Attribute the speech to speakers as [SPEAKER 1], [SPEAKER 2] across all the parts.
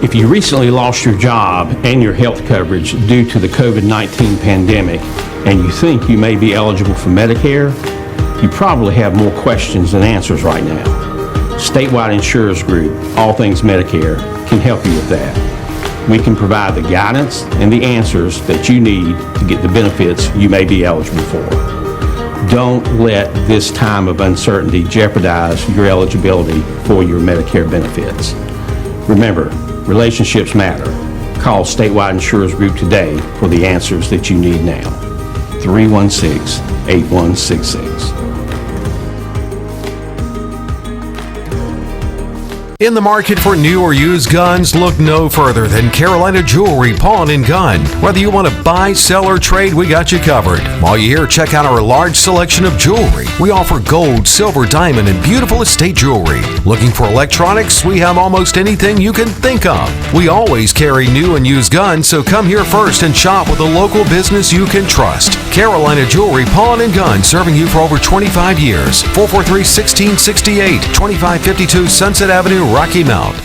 [SPEAKER 1] If you recently lost your job and your health coverage due to the COVID-19 pandemic and you think you may be eligible for Medicare, you probably have more questions than answers right now. Statewide Insurers Group, All Things Medicare, can help you with that. We can provide the guidance and the answers that you need to get the benefits you may be eligible for. Don't let this time of uncertainty jeopardize your eligibility for your Medicare benefits. Remember, relationships matter. Call Statewide Insurers Group today for the answers that you need now. 316-8166.
[SPEAKER 2] In the market for new or used guns, look no further than Carolina Jewelry Pawn and Gun. Whether you want to buy, sell, or trade, we got you covered. While you're here, check out our large selection of jewelry. We offer gold, silver, diamond, and beautiful estate jewelry. Looking for electronics? We have almost anything you can think of. We always carry new and used guns, so come here first and shop with a local business you can trust. Carolina Jewelry Pawn and Gun, serving you for over 25 years. 443-1668, 2552 Sunset Avenue, Rocky Mount.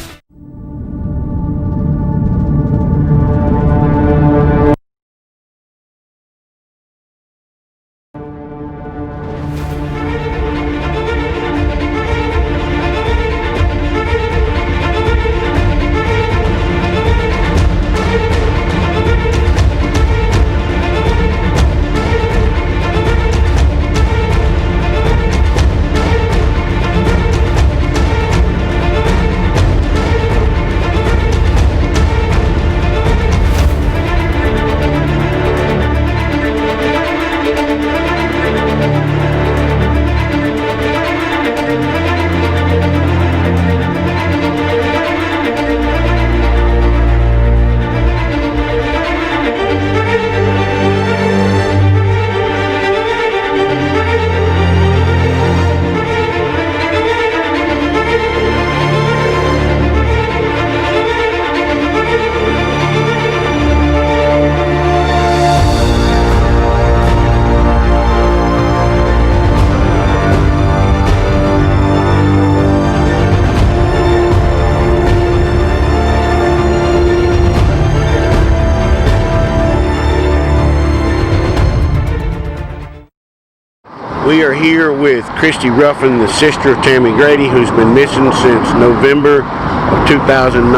[SPEAKER 3] We are here with Christy Ruffin, the sister of Tammy Grady, who's been missing since November of 2019.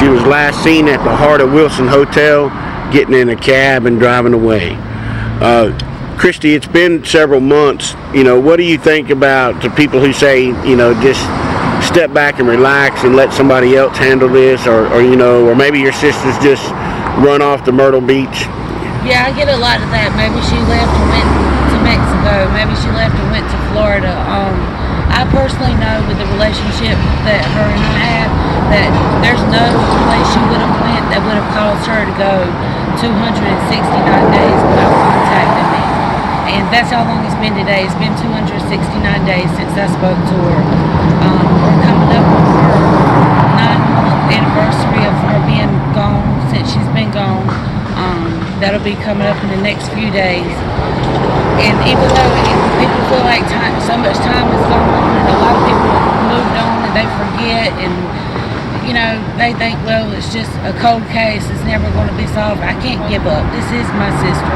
[SPEAKER 3] She was last seen at the Heart of Wilson Hotel, getting in a cab and driving away. Christy, it's been several months. What do you think about the people who say, just step back and relax and let somebody else handle this, or maybe your sister's just run off to Myrtle Beach?
[SPEAKER 4] Yeah, I get a lot of that. Maybe she left and went to Mexico. Maybe she left and went to Florida. I personally know with the relationship that her and I have that there's no place she would have went that would have caused her to go 269 days without contacting me. And that's how long it's been today. It's been 269 days since I spoke to her. We're coming up on her 9-month anniversary of her being gone since she's been gone. That'll be coming up in the next few days. And even though people feel like so much time has gone on and a lot of people have moved on and they forget and they think, well, it's just a cold case, it's never going to be solved. I can't give up. This is my sister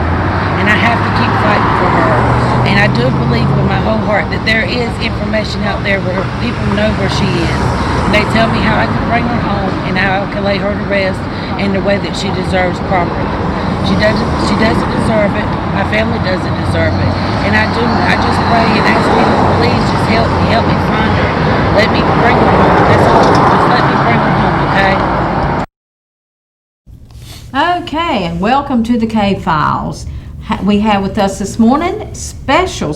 [SPEAKER 4] and I have to keep fighting for her. And I do believe with my whole heart that there is information out there where people know where she is. They tell me how I can bring her home and how I can lay her to rest in the way that she deserves properly. She doesn't deserve it. My family doesn't deserve it. And I just pray and ask people, please just help me find her. Let me bring her home. That's all. Just let me bring her home, okay?
[SPEAKER 5] Okay, and welcome to the Kay Files. We have with us this morning special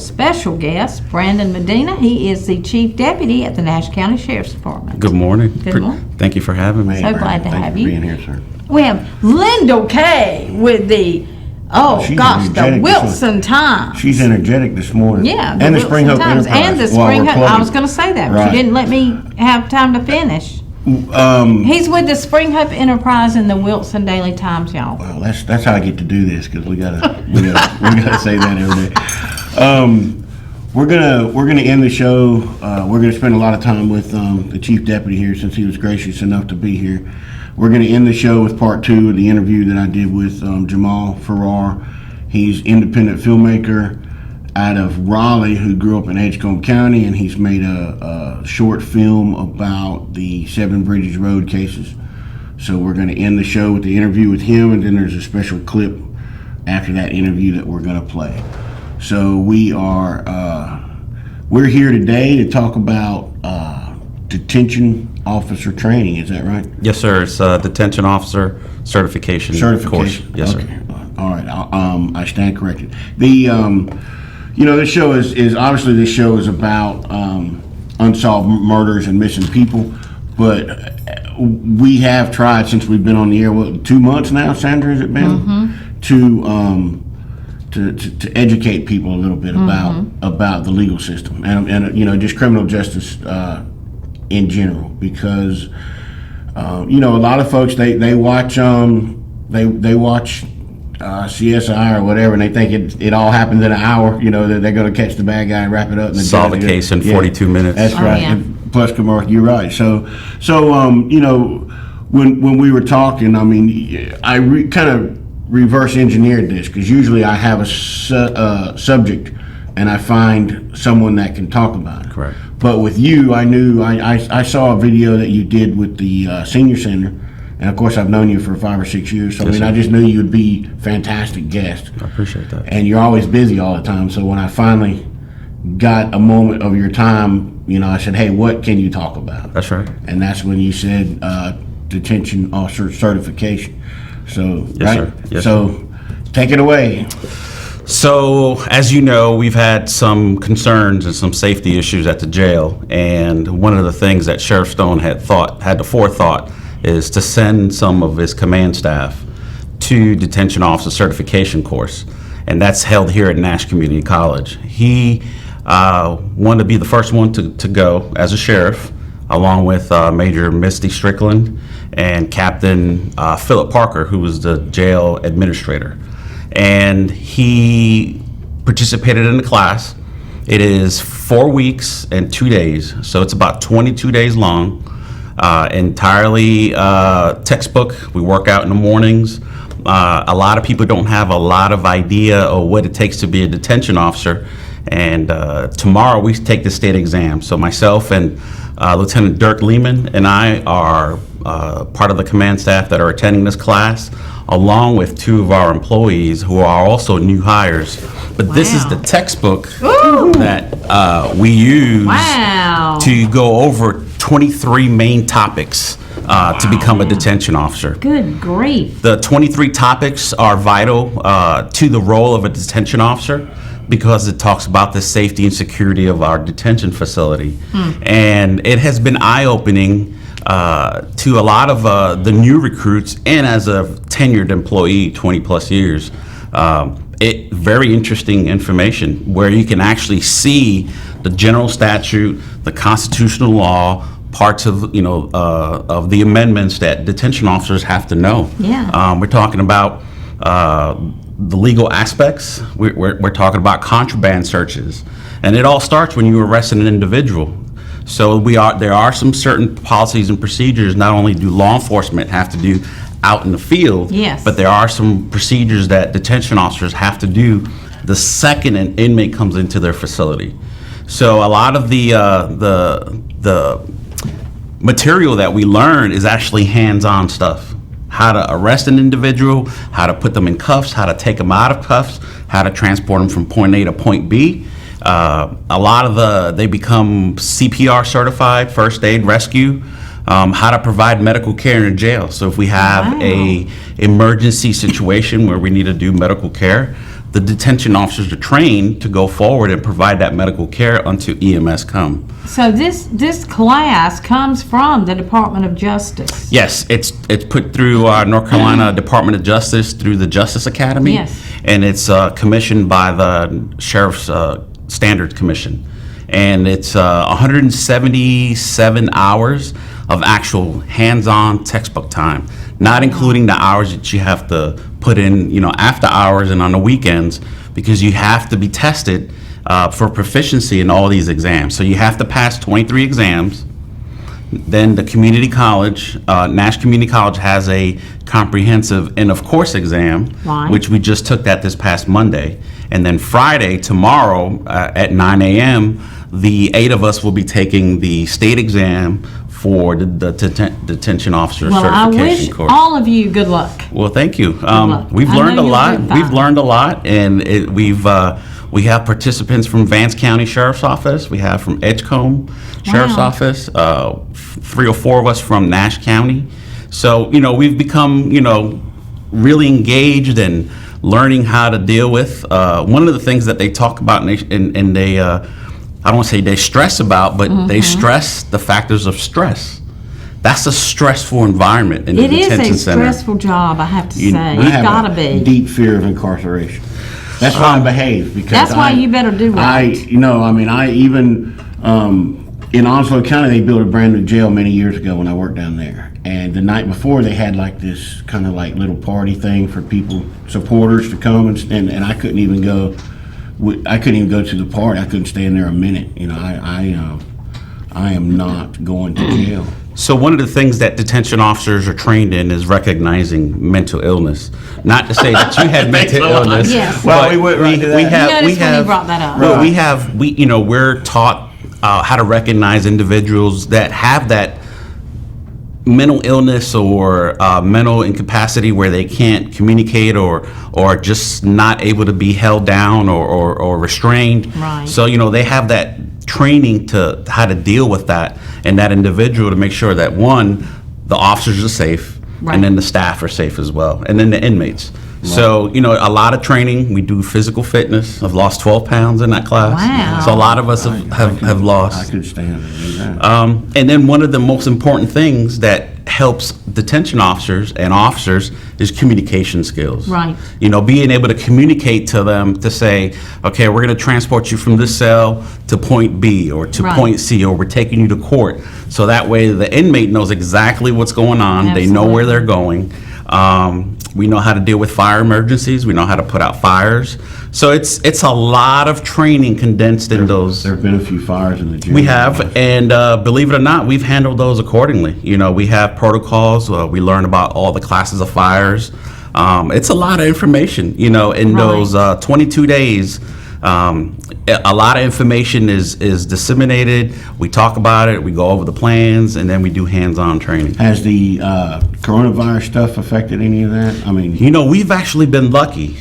[SPEAKER 5] guest, Brandon Medina. He is the Chief Deputy at the Nash County Sheriff's Department.
[SPEAKER 6] Good morning.
[SPEAKER 5] Good morning.
[SPEAKER 6] Thank you for having me.
[SPEAKER 5] So glad to have you.
[SPEAKER 3] Thanks for being here, sir.
[SPEAKER 5] We have Lindell Kay with the the Wilson Times.
[SPEAKER 3] She's energetic this morning.
[SPEAKER 5] Yeah,
[SPEAKER 3] and the Spring Hope
[SPEAKER 5] Times.
[SPEAKER 3] Enterprise.
[SPEAKER 5] And the Spring Hope. I was going to say that, but you didn't let me have time to finish. He's with the Spring Hope Enterprise and the Wilson Daily Times, y'all.
[SPEAKER 3] Well, that's how I get to do this, because we gotta say that every day. we're gonna end the show. We're gonna spend a lot of time with the chief deputy here since he was gracious enough to be here. We're gonna end the show with part 2 of the interview that I did with Jamal Farrar. He's independent filmmaker out of Raleigh who grew up in Edgecombe County, and he's made a short film about the Seven Bridges Road cases. So we're going to end the show with the interview with him, and then there's a special clip after that interview that we're going to play. So we're here today to talk about detention officer training. Is that right?
[SPEAKER 6] Yes, sir. It's detention officer certification course. Yes,
[SPEAKER 3] okay.
[SPEAKER 6] sir.
[SPEAKER 3] All right. I stand corrected. This show is obviously this show is about unsolved murders and missing people, but we have tried since we've been on the air. 2 months now, Sandra, has it been? Mm-hmm. To educate people a little bit about the legal system and just criminal justice in general, because a lot of folks they watch CSI or whatever, and they think it all happens in an hour. That they're going to catch the bad guy and wrap it up and
[SPEAKER 6] solve a case in 42 minutes.
[SPEAKER 3] That's right.
[SPEAKER 5] Yeah.
[SPEAKER 3] And plus commercial. You're right. So when we were talking, I mean, I kind of reverse engineered this, because usually I have a subject and I find someone that can talk about it.
[SPEAKER 6] Correct.
[SPEAKER 3] But with you, I knew I saw a video that you did with the senior center. And of course, I've known you for 5 or 6 years, so
[SPEAKER 6] Yes, sir.
[SPEAKER 3] I just knew you'd be a fantastic guest.
[SPEAKER 6] I appreciate that.
[SPEAKER 3] And you're always busy all the time. So when I finally got a moment of your time, I said, "Hey, what can you talk about?"
[SPEAKER 6] That's right.
[SPEAKER 3] And that's when you said detention officer certification. So
[SPEAKER 6] Yes,
[SPEAKER 3] right.
[SPEAKER 6] sir. Yes,
[SPEAKER 3] so take it away.
[SPEAKER 6] So, as you know, we've had some concerns and some safety issues at the jail, and one of the things that Sheriff Stone had the forethought is to send some of his command staff to detention officer certification course, and that's held here at Nash Community College. He wanted to be the first one to go as a sheriff, along with Major Misty Strickland and Captain Philip Parker, who was the jail administrator. And he participated in the class. It is 4 weeks and 2 days, so it's about 22 days long. Entirely textbook. We work out in the mornings. A lot of people don't have a lot of idea of what it takes to be a detention officer. And tomorrow we take the state exam. So myself and Lieutenant Dirk Lehman and I are part of the command staff that are attending this class, along with 2 of our employees who are also new hires. But this is the textbook that we use to go over 23 main topics to become a detention officer.
[SPEAKER 5] Good grief.
[SPEAKER 6] The 23 topics are vital to the role of a detention officer, because it talks about the safety and security of our detention facility. And it has been eye-opening to a lot of the new recruits, and as a tenured employee, 20 plus years. Very interesting information where you can actually see the general statute, the constitutional law, parts of of the amendments that detention officers have to know.
[SPEAKER 5] Yeah.
[SPEAKER 6] We're talking about the legal aspects. We're talking about contraband searches, and it all starts when you arrest an individual. So there are some certain policies and procedures not only do law enforcement have to do out in the field,
[SPEAKER 5] yes,
[SPEAKER 6] but there are some procedures that detention officers have to do the second an inmate comes into their facility. So a lot of the material that we learn is actually hands-on stuff. How to arrest an individual, how to put them in cuffs, how to take them out of cuffs, how to transport them from point A to point B. A lot of they become CPR certified, first aid, rescue, how to provide medical care in a jail. So if we have a emergency situation where we need to do medical care, the detention officers are trained to go forward and provide that medical care until EMS come.
[SPEAKER 5] So this class comes from the Department of Justice.
[SPEAKER 6] Yes, it's put through North Carolina Department of Justice through the Justice Academy.
[SPEAKER 5] Yes.
[SPEAKER 6] And it's commissioned by the Sheriff's Standards Commission. And it's 177 hours of actual hands-on textbook time, not including the hours that you have to put in, after hours and on the weekends, because you have to be tested for proficiency in all these exams. So you have to pass 23 exams. Then the community college, Nash Community College has a comprehensive end of course exam,
[SPEAKER 5] Right.
[SPEAKER 6] which we just took that this past Monday. And then Friday, tomorrow, at 9 a.m., the 8 of us will be taking the state exam for the detention officer
[SPEAKER 5] Well, I
[SPEAKER 6] certification
[SPEAKER 5] wish
[SPEAKER 6] course.
[SPEAKER 5] all of you good luck.
[SPEAKER 6] Well, thank you.
[SPEAKER 5] luck.
[SPEAKER 6] We've
[SPEAKER 5] I know
[SPEAKER 6] learned a
[SPEAKER 5] you'll
[SPEAKER 6] lot.
[SPEAKER 5] do fine.
[SPEAKER 6] We've learned a lot, and we have participants from Vance County Sheriff's Office. We have from Edgecombe Sheriff's
[SPEAKER 5] Wow.
[SPEAKER 6] Office. 3 or 4 of us from Nash County. So we've become really engaged and learning how to deal with. One of the things that they talk about, and they I don't want to say they stress about, but they stress the factors of stress. That's a stressful environment in the
[SPEAKER 5] It is
[SPEAKER 6] detention
[SPEAKER 5] a
[SPEAKER 6] center.
[SPEAKER 5] stressful job, I have to
[SPEAKER 6] You-
[SPEAKER 5] say.
[SPEAKER 6] I
[SPEAKER 5] It's
[SPEAKER 3] have
[SPEAKER 5] gotta
[SPEAKER 3] a
[SPEAKER 5] be.
[SPEAKER 3] deep fear of incarceration. That's why I behave, because
[SPEAKER 5] That's why you better do right.
[SPEAKER 3] I even in Onslow County, they built a brand new jail many years ago when I worked down there. And the night before, they had like this kind of like little party thing for people, supporters to come, and I couldn't even go. I couldn't even go to the party. I couldn't stay in there a minute. I am not going to jail.
[SPEAKER 6] So one of the things that detention officers are trained in is recognizing mental illness. Not to say that you had mental illness.
[SPEAKER 5] Yes.
[SPEAKER 3] Well,
[SPEAKER 6] but
[SPEAKER 3] we wouldn't right to that.
[SPEAKER 6] we have
[SPEAKER 5] You noticed
[SPEAKER 6] we
[SPEAKER 5] when you
[SPEAKER 6] have
[SPEAKER 5] brought that up.
[SPEAKER 6] well,
[SPEAKER 3] Right.
[SPEAKER 6] we're taught how to recognize individuals that have that mental illness or mental incapacity where they can't communicate or just not able to be held down or restrained.
[SPEAKER 5] Right.
[SPEAKER 6] So they have that training to how to deal with that and that individual to make sure that one, the officers are safe,
[SPEAKER 5] Right.
[SPEAKER 6] and then the staff are safe as well, and then the inmates. So a lot of training. We do physical fitness. I've lost 12 pounds in that class.
[SPEAKER 5] Wow.
[SPEAKER 6] So a lot of us have
[SPEAKER 3] I
[SPEAKER 6] lost.
[SPEAKER 3] could stand to do that.
[SPEAKER 6] And then one of the most important things that helps detention officers and officers is communication skills.
[SPEAKER 5] Right.
[SPEAKER 6] Being able to communicate to them to say, okay, we're going to transport you from this cell to point B or to
[SPEAKER 5] Right.
[SPEAKER 6] point C, or we're taking you to court. So that way the inmate knows exactly what's going on. They know where
[SPEAKER 5] Absolutely.
[SPEAKER 6] they're going. We know how to deal with fire emergencies. We know how to put out fires. So it's a lot of training condensed in those.
[SPEAKER 3] There have been a few fires in the jail.
[SPEAKER 6] We have, and believe it or not, we've handled those accordingly. We have protocols. We learn about all the classes of fires. It's a lot of information, in those 22 days. A lot of information is disseminated. We talk about it. We go over the plans, and then we do hands-on training.
[SPEAKER 3] Has the coronavirus stuff affected any of that? I mean,
[SPEAKER 6] We've actually been lucky.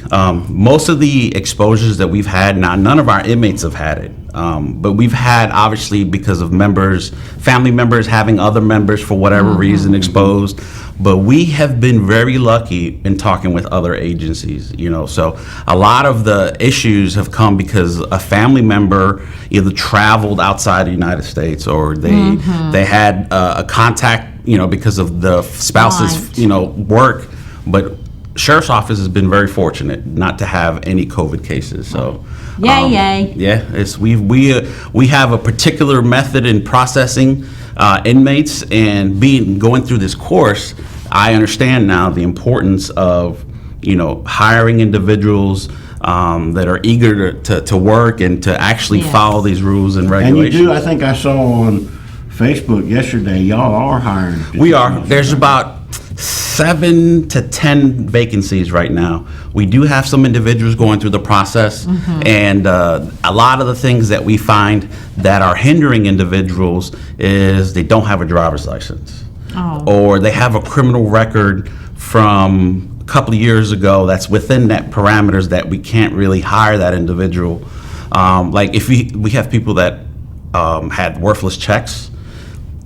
[SPEAKER 6] Most of the exposures that we've had, now none of our inmates have had it, but we've had, obviously, because of family members having other members for whatever reason exposed. But we have been very lucky in talking with other agencies, so a lot of the issues have come because a family member either traveled outside the United States or they had a contact, because of the spouse's,
[SPEAKER 5] Right.
[SPEAKER 6] work. But Sheriff's Office has been very fortunate not to have any COVID cases, so.
[SPEAKER 5] Yay.
[SPEAKER 6] Yeah, we have a particular method in processing inmates, and going through this course, I understand now the importance of hiring individuals that are eager to work and to actually
[SPEAKER 5] Yes.
[SPEAKER 6] follow these rules and
[SPEAKER 3] and
[SPEAKER 6] regulations.
[SPEAKER 3] you do. I think I saw on Facebook yesterday. Y'all are hiring.
[SPEAKER 6] We are. There's about 7 to 10 vacancies right now. We do have some individuals going through the process, and a lot of the things that we find that are hindering individuals is they don't have a driver's license, or they have a criminal record from a couple of years ago that's within that parameters that we can't really hire that individual. Like if we have people that had worthless checks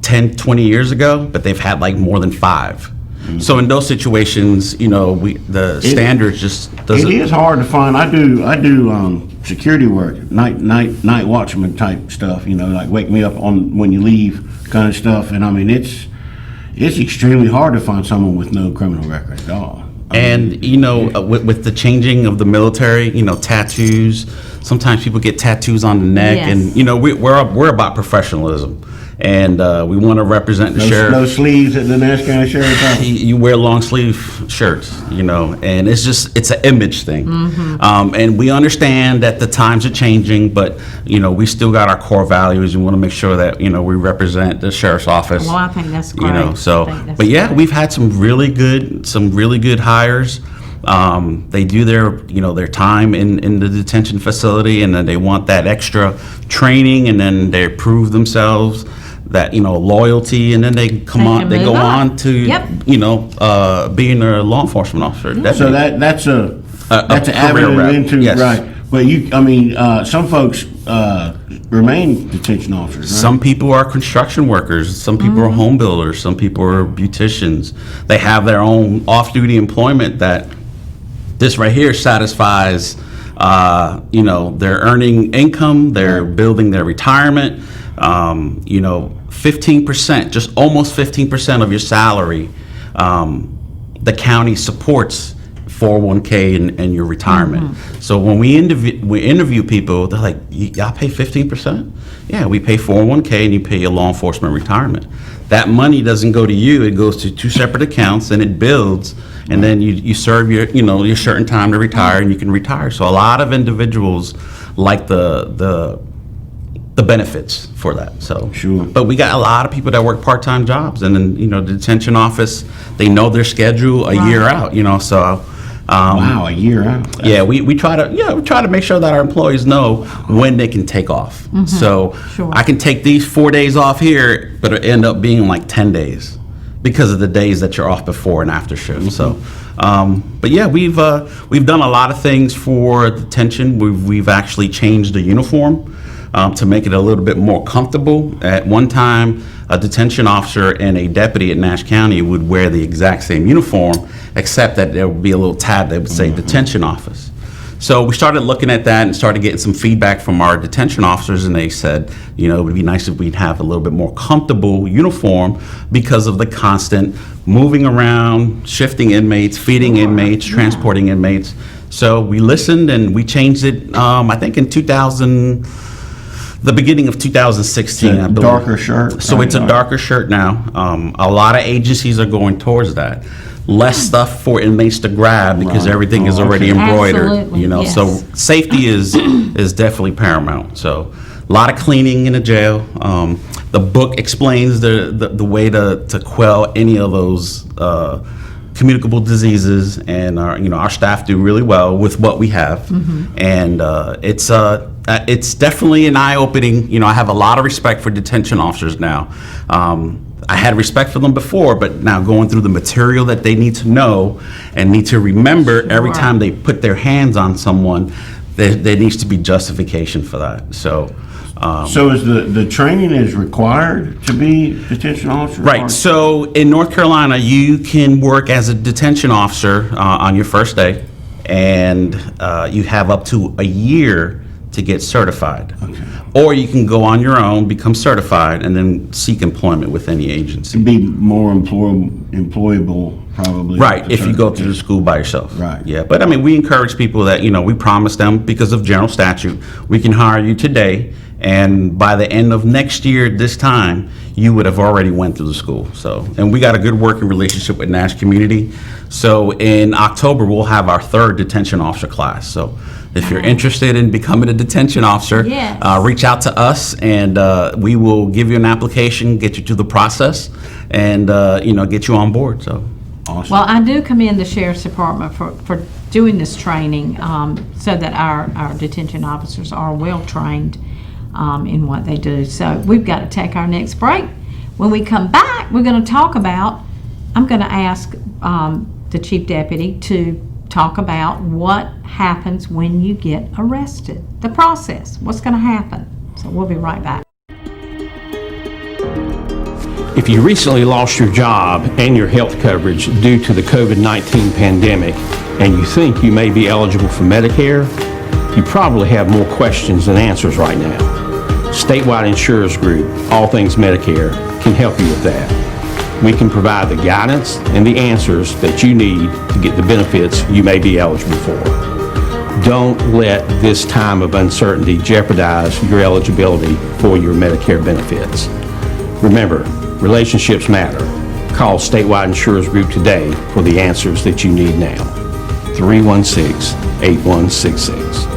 [SPEAKER 6] 10, 20 years ago, but they've had like more than 5. So in those situations, the standards just doesn't.
[SPEAKER 3] It is hard to find. I do security work, night watchman type stuff. Like wake me up on when you leave kind of stuff. And I mean, it's extremely hard to find someone with no criminal record at all.
[SPEAKER 6] And with the changing of the military, tattoos, sometimes people get tattoos on the neck,
[SPEAKER 5] Yes.
[SPEAKER 6] and we're about professionalism, and we want to represent the sheriff.
[SPEAKER 3] No sleeves at the Nash County Sheriff's Office?
[SPEAKER 6] You wear long sleeve shirts, and it's an image thing. And we understand that the times are changing, but, we still got our core values. We want to make sure that, we represent the sheriff's office.
[SPEAKER 5] Well, I think that's great.
[SPEAKER 6] But yeah, we've had some really good hires. They do their time in the detention facility, and then they want that extra training, and then they prove themselves that loyalty, and then they go
[SPEAKER 5] move on.
[SPEAKER 6] on to
[SPEAKER 5] Yep.
[SPEAKER 6] being a law enforcement officer.
[SPEAKER 3] So that's an
[SPEAKER 6] career
[SPEAKER 3] avenue
[SPEAKER 6] route.
[SPEAKER 3] into,
[SPEAKER 6] Yes.
[SPEAKER 3] right. But some folks remain detention officers, right?
[SPEAKER 6] Some people are construction workers. Some people are home builders. Some people are beauticians. They have their own off-duty employment that this right here satisfies. They're earning income. They're building their retirement. 15%, just almost 15% of your salary, the county supports 401k and your retirement. So when we interview people, they're like, y'all pay 15%? Yeah, we pay 401k and you pay your law enforcement retirement. That money doesn't go to you, it goes to two separate accounts, and it builds, and then you serve your certain time to retire, and you can retire. So a lot of individuals like the benefits for that. So
[SPEAKER 3] Sure.
[SPEAKER 6] But we got a lot of people that work part-time jobs, and then the detention office, they know their schedule a year out. So
[SPEAKER 3] Wow, a year out.
[SPEAKER 6] yeah, we try to make sure that our employees know when they can take off. So
[SPEAKER 5] Sure.
[SPEAKER 6] I can take these 4 days off here, but it end up being like 10 days because of the days that you're off before and after shift. So, but yeah, we've done a lot of things for detention. We've actually changed the uniform to make it a little bit more comfortable. At one time, a detention officer and a deputy at Nash County would wear the exact same uniform, except that there would be a little tab that would say detention office. So we started looking at that and started getting some feedback from our detention officers, and they said, it would be nice if we'd have a little bit more comfortable uniform because of the constant moving around, shifting inmates, feeding inmates, transporting inmates. So we listened and we changed it, I think in the beginning of 2016, I believe.
[SPEAKER 3] Darker shirt.
[SPEAKER 6] So it's a darker shirt now. A lot of agencies are going towards that. Less stuff for inmates to grab because
[SPEAKER 3] Right.
[SPEAKER 6] everything is already
[SPEAKER 3] Okay.
[SPEAKER 6] embroidered.
[SPEAKER 5] Absolutely, yes.
[SPEAKER 6] So safety is definitely paramount. So a lot of cleaning in the jail. The book explains the way to quell any of those communicable diseases, and our staff do really well with what we have, and it's definitely an eye-opening. I have a lot of respect for detention officers now. I had respect for them before, but now going through the material that they need to know and need to remember every time they put their hands on someone, there needs to be justification for that. So
[SPEAKER 3] is the training is required to be detention officer?
[SPEAKER 6] right. So in North Carolina, you can work as a detention officer on your first day, and you have up to a year to get certified.
[SPEAKER 3] Okay.
[SPEAKER 6] Or you can go on your own, become certified, and then seek employment with any agency.
[SPEAKER 3] To be more employable, probably.
[SPEAKER 6] Right, if you go through the school by yourself.
[SPEAKER 3] Right.
[SPEAKER 6] Yeah, but we encourage people that, we promise them, because of general statute, we can hire you today, and by the end of next year, this time, you would have already went through the school. So, and we got a good working relationship with Nash Community. So in October, we'll have our third detention officer class. So if you're interested in becoming a detention officer,
[SPEAKER 5] Yes.
[SPEAKER 6] reach out to us, and we will give you an application, get you through the process, and get you on board. So.
[SPEAKER 3] Awesome.
[SPEAKER 5] Well, I do commend the Sheriff's Department for doing this training so that our detention officers are well-trained in what they do. So we've got to take our next break. When we come back, we're going to talk about, I'm going to ask the Chief Deputy to talk about what happens when you get arrested, the process, what's going to happen. So we'll be right back.
[SPEAKER 1] If you recently lost your job and your health coverage due to the COVID-19 pandemic, and you think you may be eligible for Medicare, you probably have more questions than answers right now. Statewide Insurers Group, All Things Medicare, can help you with that. We can provide the guidance and the answers that you need to get the benefits you may be eligible for. Don't let this time of uncertainty jeopardize your eligibility for your Medicare benefits. Remember, relationships matter. Call Statewide Insurers Group today for the answers that you need now. 316-8166.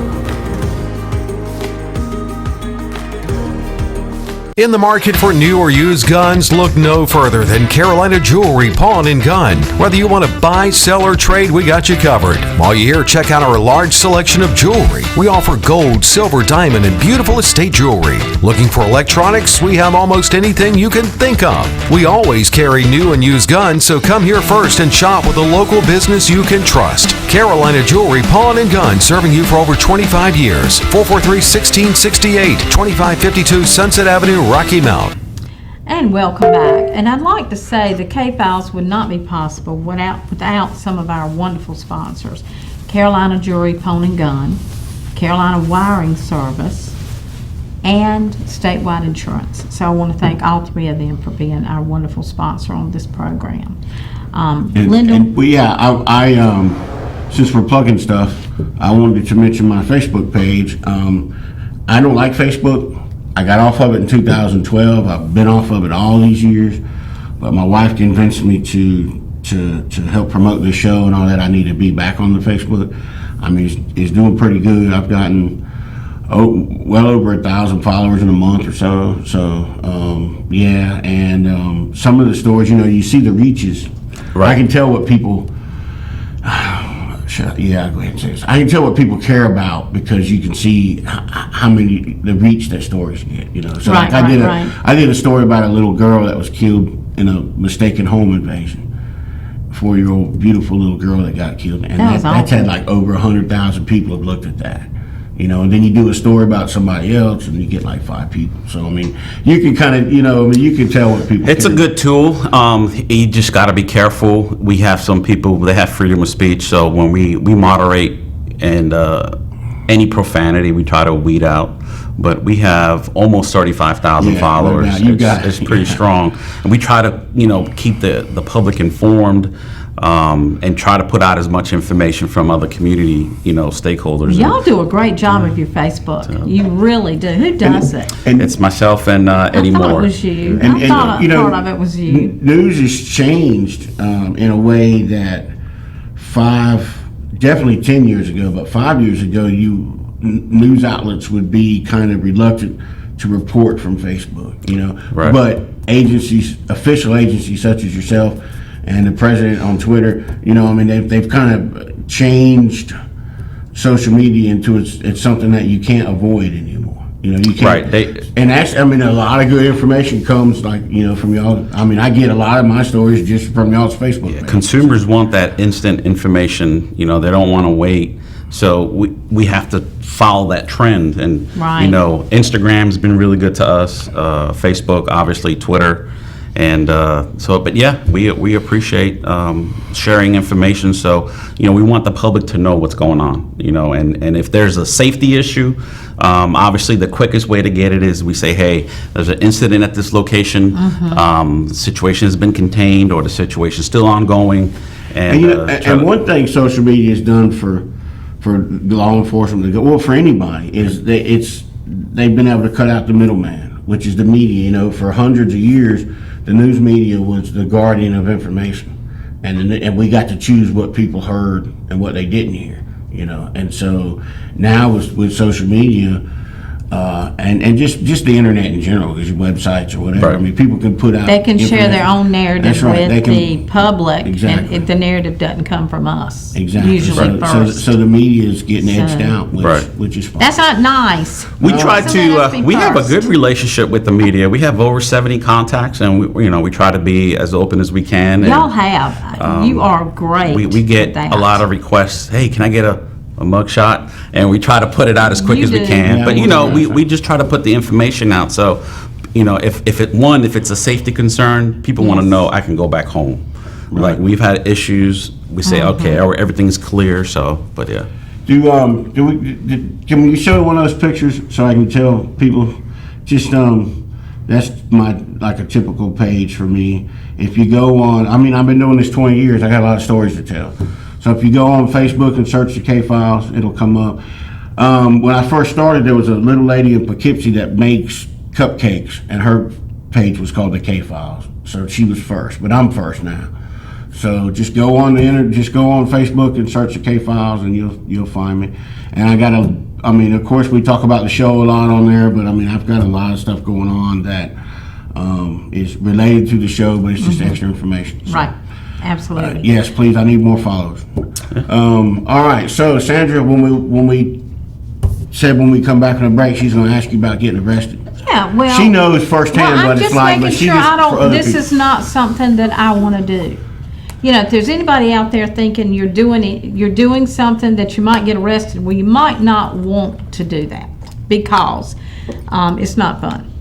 [SPEAKER 2] In the market for new or used guns, look no further than Carolina Jewelry Pawn and Gun. Whether you want to buy, sell, or trade, we got you covered. While you're here, check out our large selection of jewelry. We offer gold, silver, diamond, and beautiful estate jewelry. Looking for electronics? We have almost anything you can think of. We always carry new and used guns, so come here first and shop with a local business you can trust. Carolina Jewelry Pawn and Gun, serving you for over 25 years. 443-1668, 2552 Sunset Avenue, Rocky Mount.
[SPEAKER 5] And welcome back. And I'd like to say the K-Files would not be possible without some of our wonderful sponsors. Carolina Jewelry Pawn and Gun, Carolina Wiring Service, and Statewide Insurance. So I want to thank all three of them for being our wonderful sponsor on this program. Lindell?
[SPEAKER 3] Since we're plugging stuff, I wanted to mention my Facebook page. I don't like Facebook. I got off of it in 2012. I've been off of it all these years, but my wife convinced me to help promote this show and all that. I need to be back on the Facebook. I mean, it's doing pretty good. I've gotten well over 1,000 followers in a month or so. So yeah, and some of the stories, you see the reaches. Right. I can tell what people. Yeah, I'll go ahead and say this. I can tell what people care about because you can see how many the reach that stories get. So
[SPEAKER 5] right,
[SPEAKER 3] I did a story about a little girl that was killed in a mistaken home invasion. 4-year-old beautiful little girl that got killed, and that's had like over 100,000 people have looked at that. And then you do a story about somebody else, and you get like 5 people. So I mean, you can kind of, you can tell what people.
[SPEAKER 6] It's a good tool. You just got to be careful. We have some people, they have freedom of speech, so when we moderate and any profanity, we try to weed out. But we have almost 35,000 followers. It's pretty strong, and we try to keep the public informed. And try to put out as much information from other community, stakeholders.
[SPEAKER 5] Y'all do a great job of your Facebook. You really do. Who does it?
[SPEAKER 6] And it's myself and Eddie Moore.
[SPEAKER 5] I thought it was you. I thought part of it was you.
[SPEAKER 3] News has changed in a way that definitely 10 years ago, but 5 years ago, news outlets would be kind of reluctant to report from Facebook, Right. But official agencies such as yourself, and the president on Twitter, they've kind of changed social media into it's something that you can't avoid anymore. You can't. Right. And that's, a lot of good information comes from y'all. I get a lot of my stories just from y'all's Facebook page.
[SPEAKER 6] Consumers want that instant information. They don't want to wait. So we have to follow that trend. And, Instagram's been really good to us. Facebook, obviously, Twitter. And but yeah, we appreciate sharing information. So we want the public to know what's going on. And if there's a safety issue, obviously the quickest way to get it is we say, hey, there's an incident at this location. The situation has been contained, or the situation is still ongoing.
[SPEAKER 3] And one thing social media has done for law enforcement, for anybody, is they've been able to cut out the middleman, which is the media. For hundreds of years, the news media was the guardian of information, and we got to choose what people heard and what they didn't hear, And so now with social media and just the internet in general, because your websites or whatever.
[SPEAKER 6] Right.
[SPEAKER 3] People can put out.
[SPEAKER 5] They can share their own narrative with the public,
[SPEAKER 3] exactly.
[SPEAKER 5] and the narrative doesn't come from us.
[SPEAKER 3] Exactly.
[SPEAKER 5] Usually first.
[SPEAKER 3] So the media is getting edged out, which is fine.
[SPEAKER 5] That's not nice.
[SPEAKER 6] We try to. We have a good relationship with the media. We have over 70 contacts, and we try to be as open as we can.
[SPEAKER 5] Y'all have. You are great.
[SPEAKER 6] We get a lot of requests. Hey, can I get a mugshot? And we try to put it out as quick as we can. But we just try to put the information out. So, if it's a safety concern, people want to know I can go back home. Right. Like we've had issues. We say okay, everything's clear. So, but yeah.
[SPEAKER 3] Can you show one of those pictures so I can tell people? Just that's like a typical page for me. If you go on, I've been doing this 20 years. I got a lot of stories to tell. So So if you go on Facebook and search the Kay Files, it'll come up. When I first started, there was a little lady in Poughkeepsie that makes cupcakes, and her page was called the Kay Files. So she was first, but I'm first now. So just go on the internet, just go on Facebook and search the Kay Files, and you'll find me. And of course, we talk about the show a lot on there, but I've got a lot of stuff going on that is related to the show, but it's just extra information. So,
[SPEAKER 5] Right. Absolutely.
[SPEAKER 3] yes, please. I need more followers. All right. So Sandra, when we said when we come back on a break, she's going to ask you about getting arrested.
[SPEAKER 5] Yeah, well.
[SPEAKER 3] She knows firsthand what it's like, but she
[SPEAKER 5] sure
[SPEAKER 3] just for other
[SPEAKER 5] this
[SPEAKER 3] people.
[SPEAKER 5] is not something that I want to do. If there's anybody out there thinking you're doing something that you might get arrested, well, you might not want to do that because it's not fun.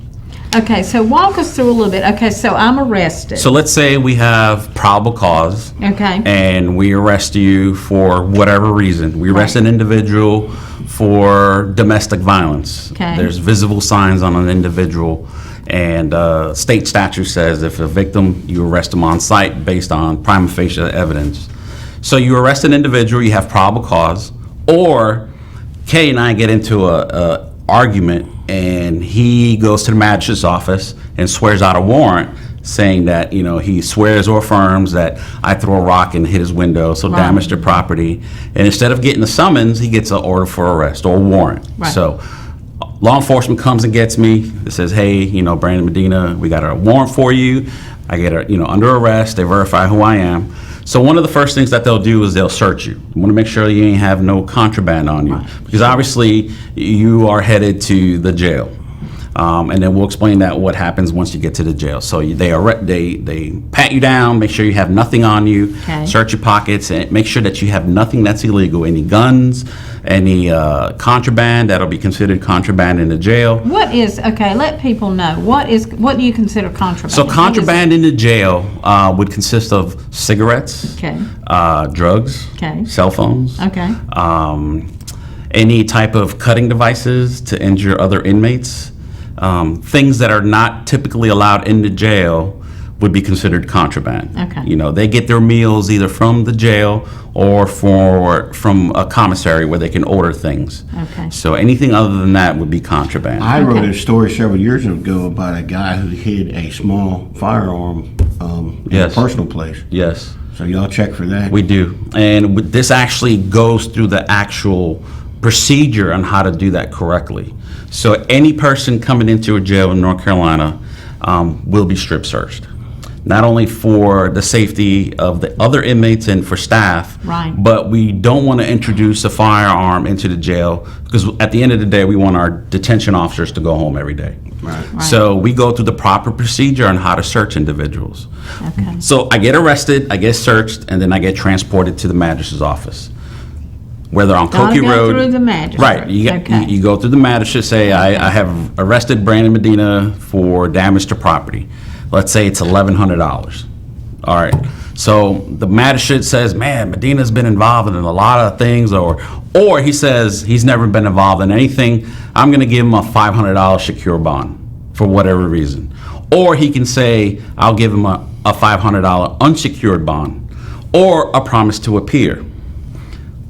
[SPEAKER 5] Okay, so walk us through a little bit. Okay, so I'm arrested.
[SPEAKER 6] So let's say we have probable cause.
[SPEAKER 5] Okay.
[SPEAKER 6] And we arrest you for whatever reason. We arrest an individual for domestic violence.
[SPEAKER 5] Okay.
[SPEAKER 6] There's visible signs on an individual, and state statute says if a victim, you arrest them on site based on prima facie evidence. So you arrest an individual, you have probable cause, or Kay and I get into a argument, and he goes to the magistrate's office and swears out a warrant saying that, he swears or affirms that I threw a rock and hit his window, so
[SPEAKER 5] Right.
[SPEAKER 6] damaged the property. And instead of getting the summons, he gets an order for arrest or a warrant.
[SPEAKER 5] Right.
[SPEAKER 6] So law enforcement comes and gets me. It says, hey, Brandon Medina, we got a warrant for you. I get under arrest. They verify who I am. So one of the first things that they'll do is they'll search you. You want to make sure you ain't have no contraband on you,
[SPEAKER 5] Right.
[SPEAKER 6] because obviously you are headed to the jail. And then we'll explain that what happens once you get to the jail. So they pat you down, make sure you have nothing on you,
[SPEAKER 5] Okay.
[SPEAKER 6] search your pockets, and make sure that you have nothing that's illegal. Any guns, any contraband that'll be considered contraband in the jail.
[SPEAKER 5] Let people know, what do you consider contraband?
[SPEAKER 6] So contraband in the jail would consist of cigarettes,
[SPEAKER 5] Okay.
[SPEAKER 6] drugs,
[SPEAKER 5] Okay.
[SPEAKER 6] cell phones,
[SPEAKER 5] Okay.
[SPEAKER 6] any type of cutting devices to injure other inmates. Things that are not typically allowed in the jail would be considered contraband.
[SPEAKER 5] Okay.
[SPEAKER 6] They get their meals either from the jail or from a commissary where they can order things.
[SPEAKER 5] Okay.
[SPEAKER 6] So anything other than that would be contraband.
[SPEAKER 3] I wrote a story several years ago about a guy who hid a small firearm in
[SPEAKER 6] Yes.
[SPEAKER 3] a personal place.
[SPEAKER 6] Yes,
[SPEAKER 3] So y'all check for that.
[SPEAKER 6] we do. And this actually goes through the actual procedure on how to do that correctly. So any person coming into a jail in North Carolina will be strip searched. Not only for the safety of the other inmates and for staff,
[SPEAKER 5] Right.
[SPEAKER 6] but we don't want to introduce a firearm into the jail because at the end of the day, we want our detention officers to go home every day.
[SPEAKER 3] Right.
[SPEAKER 6] So we go through the proper procedure on how to search individuals.
[SPEAKER 5] Okay.
[SPEAKER 6] So I get arrested, I get searched, and then I get transported to the magistrate's office. Whether on
[SPEAKER 5] Gotta
[SPEAKER 6] Cokie
[SPEAKER 5] go
[SPEAKER 6] Road.
[SPEAKER 5] through the magistrate.
[SPEAKER 6] Right. You go through the magistrate, say, I have arrested Brandon Medina for damage to property. Let's say it's $1,100. All right. So the magistrate says, man, Medina's been involved in a lot of things, or he says he's never been involved in anything. I'm going to give him a $500 secure bond for whatever reason. Or he can say, I'll give him a $500 unsecured bond or a promise to appear.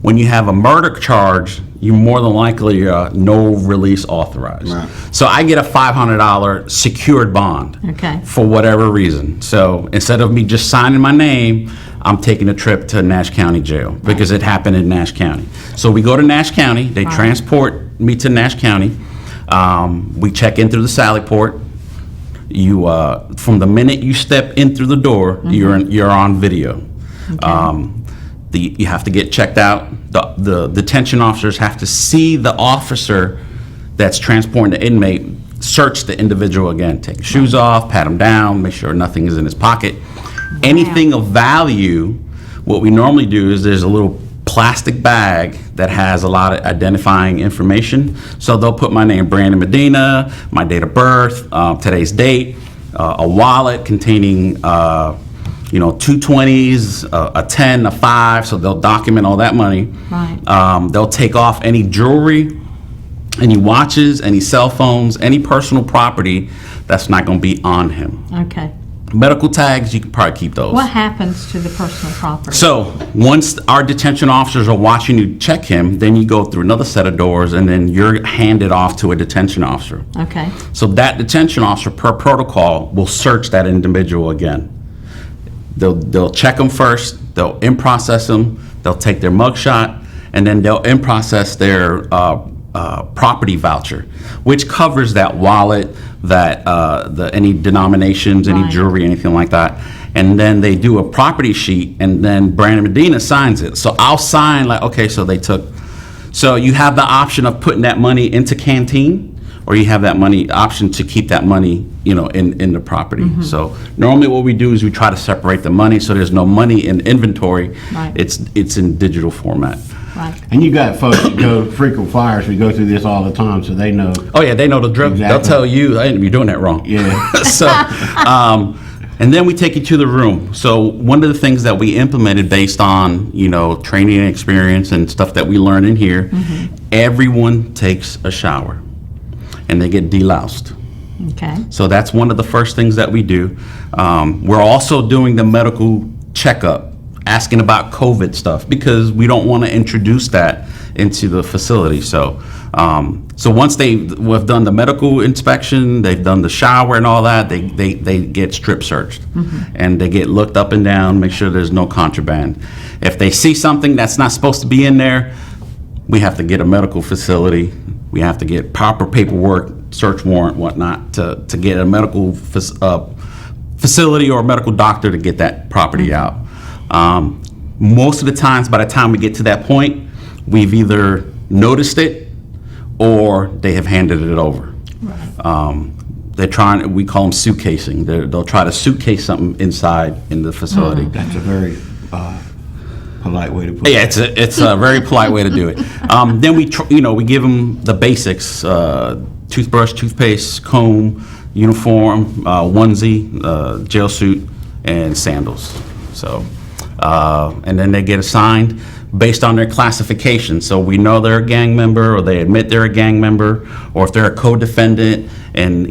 [SPEAKER 6] When you have a murder charge, you more than likely no release authorized.
[SPEAKER 3] Right.
[SPEAKER 6] So I get a $500 secured bond
[SPEAKER 5] Okay.
[SPEAKER 6] for whatever reason. So instead of me just signing my name, I'm taking a trip to Nash County Jail because it happened in Nash County. So we go to Nash County. They
[SPEAKER 5] Right.
[SPEAKER 6] transport me to Nash County. We check in through the Sally Port. You from the minute you step in through the door, you're on video. You have to get checked out. The detention officers have to see the officer that's transporting the inmate search the individual again, take his shoes off, pat him down, make sure nothing is in his pocket. Anything of value, what we normally do is there's a little plastic bag that has a lot of identifying information. So they'll put my name, Brandon Medina, my date of birth, today's date, a wallet containing 220s, a 10, a 5, so they'll document all that money.
[SPEAKER 5] Right.
[SPEAKER 6] They'll take off any jewelry, any watches, any cell phones, any personal property that's not going to be on him.
[SPEAKER 5] Okay.
[SPEAKER 6] Medical tags, you can probably keep those.
[SPEAKER 5] What happens to the personal property?
[SPEAKER 6] So once our detention officers are watching you check him, then you go through another set of doors, and then you're handed off to a detention officer.
[SPEAKER 5] Okay.
[SPEAKER 6] So that detention officer, per protocol, will search that individual again. They'll check them first, they'll in-process them, they'll take their mugshot, and then they'll in-process their property voucher, which covers that wallet, that any denominations, any
[SPEAKER 5] Right.
[SPEAKER 6] jewelry, anything like that. And then they do a property sheet, and then Brandon Medina signs it. So I'll sign like, okay, so they took. So you have the option of putting that money into canteen, or you have that money option to keep that money, in the property. So normally what we do is we try to separate the money so there's no money in inventory.
[SPEAKER 5] Right.
[SPEAKER 6] It's in digital format.
[SPEAKER 5] Right.
[SPEAKER 3] And you got folks that go frequent flyers, we go through this all the time, so they know.
[SPEAKER 6] Oh yeah, they know the drill.
[SPEAKER 3] Exactly.
[SPEAKER 6] They'll tell you, hey, you're doing that wrong.
[SPEAKER 3] Yeah.
[SPEAKER 6] So, and then we take you to the room. So one of the things that we implemented based on, training and experience and stuff that we learned in here, everyone takes a shower and they get deloused.
[SPEAKER 5] Okay.
[SPEAKER 6] So that's one of the first things that we do. We're also doing the medical checkup, asking about COVID stuff, because we don't want to introduce that into the facility. So once we've done the medical inspection, they've done the shower and all that, they get strip searched. And they get looked up and down, make sure there's no contraband. If they see something that's not supposed to be in there, we have to get a medical facility. We have to get proper paperwork, search warrant, whatnot, to get a medical facility or a medical doctor to get that property out. Most of the times, by the time we get to that point, we've either noticed it or they have handed it over. Right. We call them suitcasing. They'll try to suitcase something inside in the facility.
[SPEAKER 3] That's a very polite way to put it.
[SPEAKER 6] Yeah, it's a very polite way to do it. Then we give them the basics: toothbrush, toothpaste, comb, uniform, onesie, jail suit, and sandals. So, and then they get assigned based on their classification. So we know they're a gang member, or they admit they're a gang member, or if they're a co-defendant and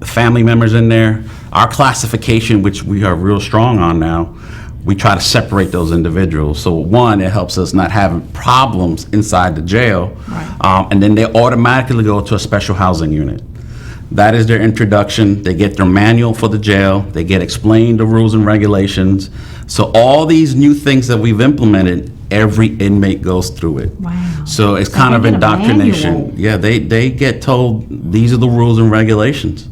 [SPEAKER 6] family members in there. Our classification, which we are real strong on now, we try to separate those individuals. So one, it helps us not having problems inside the jail.
[SPEAKER 5] Right.
[SPEAKER 6] And then they automatically go to a special housing unit. That is their introduction. They get their manual for the jail. They get explained the rules and regulations. So all these new things that we've implemented, every inmate goes through it.
[SPEAKER 5] Wow.
[SPEAKER 6] So it's
[SPEAKER 5] So
[SPEAKER 6] kind
[SPEAKER 5] they
[SPEAKER 6] of
[SPEAKER 5] get a
[SPEAKER 6] indoctrination.
[SPEAKER 5] manual.
[SPEAKER 6] Yeah, they get told these are the rules and regulations.